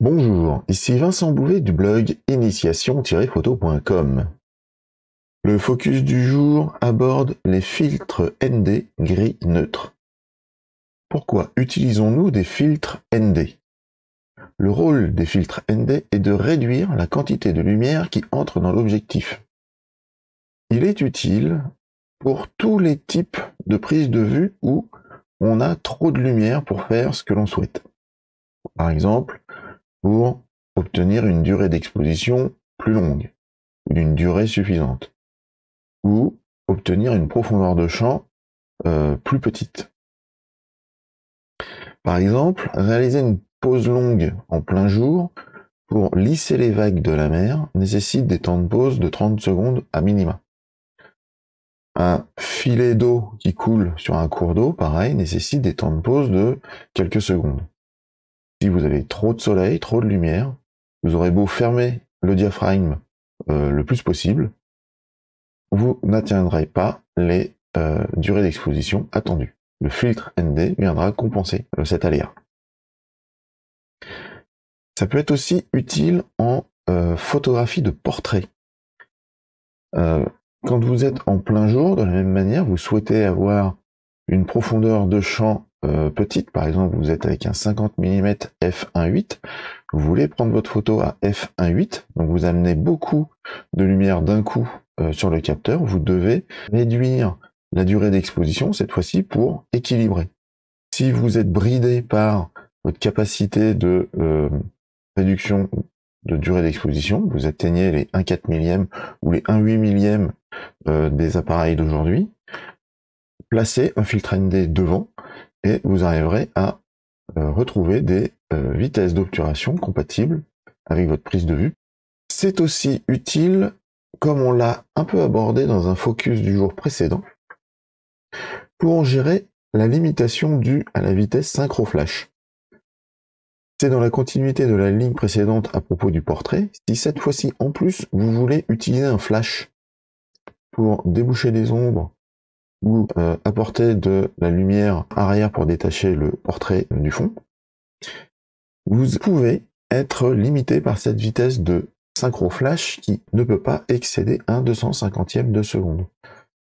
Bonjour, ici Vincent Bouvet du blog initiation-photo.com. Le focus du jour aborde les filtres ND gris neutre. Pourquoi utilisons-nous des filtres ND? Le rôle des filtres ND est de réduire la quantité de lumière qui entre dans l'objectif. Il est utile pour tous les types de prises de vue où on a trop de lumière pour faire ce que l'on souhaite. Par exemple, pour obtenir une durée d'exposition plus longue, ou d'une durée suffisante, ou obtenir une profondeur de champ plus petite. Par exemple, réaliser une pause longue en plein jour pour lisser les vagues de la mer nécessite des temps de pause de 30 secondes à minima. Un filet d'eau qui coule sur un cours d'eau, pareil, nécessite des temps de pause de quelques secondes. Si vous avez trop de soleil, trop de lumière, vous aurez beau fermer le diaphragme le plus possible, vous n'atteindrez pas les durées d'exposition attendues. Le filtre ND viendra compenser cet aléa. Ça peut être aussi utile en photographie de portrait. Quand vous êtes en plein jour, de la même manière, vous souhaitez avoir une profondeur de champ petite, par exemple vous êtes avec un 50 mm f1.8, vous voulez prendre votre photo à f1.8, donc vous amenez beaucoup de lumière d'un coup sur le capteur, vous devez réduire la durée d'exposition cette fois-ci pour équilibrer. Si vous êtes bridé par votre capacité de réduction de durée d'exposition, vous atteignez les 1/4 millième ou les 1/8 millième des appareils d'aujourd'hui, placez un filtre ND devant et vous arriverez à retrouver des vitesses d'obturation compatibles avec votre prise de vue. C'est aussi utile, comme on l'a un peu abordé dans un focus du jour précédent, pour gérer la limitation due à la vitesse synchro flash. C'est dans la continuité de la ligne précédente à propos du portrait. Si cette fois-ci en plus vous voulez utiliser un flash pour déboucher des ombres ou apporter de la lumière arrière pour détacher le portrait du fond, vous pouvez être limité par cette vitesse de synchro flash qui ne peut pas excéder 1/250e de seconde.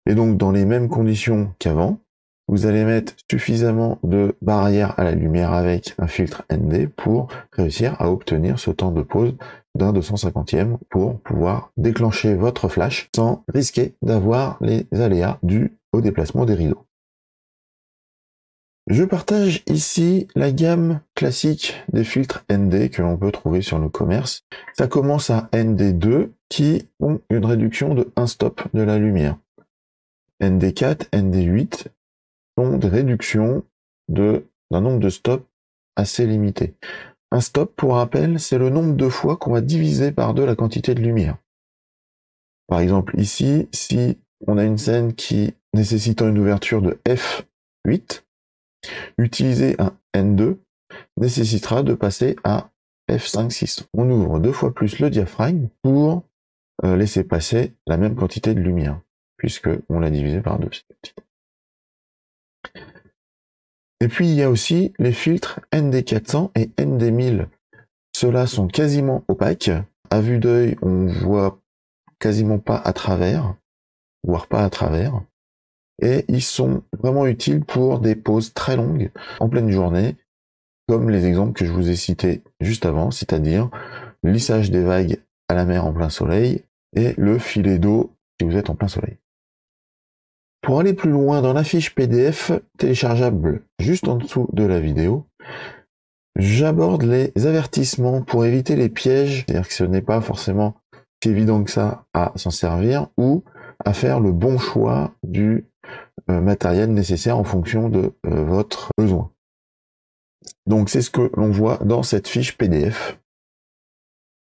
Et donc dans les mêmes conditions qu'avant, vous allez mettre suffisamment de barrière à la lumière avec un filtre ND pour réussir à obtenir ce temps de pause d'1/250e pour pouvoir déclencher votre flash sans risquer d'avoir les aléas dus au déplacement des rideaux. Je partage ici la gamme classique des filtres ND que l'on peut trouver sur le commerce. Ça commence à ND2 qui ont une réduction de 1 stop de la lumière. ND4, ND8 ont des réductions d'un nombre de stops assez limité. Un stop, pour rappel, c'est le nombre de fois qu'on va diviser par 2 la quantité de lumière. Par exemple, ici, si on a une scène qui nécessitant une ouverture de f8, utiliser un N2 nécessitera de passer à f5.6. On ouvre 2 fois plus le diaphragme pour laisser passer la même quantité de lumière, puisque on l'a divisé par 2. Et puis il y a aussi les filtres ND400 et ND1000. Ceux-là sont quasiment opaques. À vue d'œil, on voit quasiment pas à travers, voire pas à travers. Et ils sont vraiment utiles pour des pauses très longues en pleine journée, comme les exemples que je vous ai cités juste avant, c'est-à-dire le lissage des vagues à la mer en plein soleil et le filet d'eau si vous êtes en plein soleil. Pour aller plus loin dans la fiche PDF téléchargeable juste en dessous de la vidéo, j'aborde les avertissements pour éviter les pièges, c'est-à-dire que ce n'est pas forcément si évident que ça à s'en servir ou à faire le bon choix du matériel nécessaire en fonction de votre besoin. Donc c'est ce que l'on voit dans cette fiche PDF.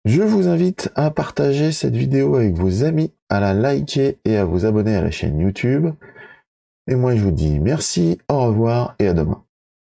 Je vous invite à partager cette vidéo avec vos amis, à la liker et à vous abonner à la chaîne YouTube. Et moi je vous dis merci, au revoir et à demain.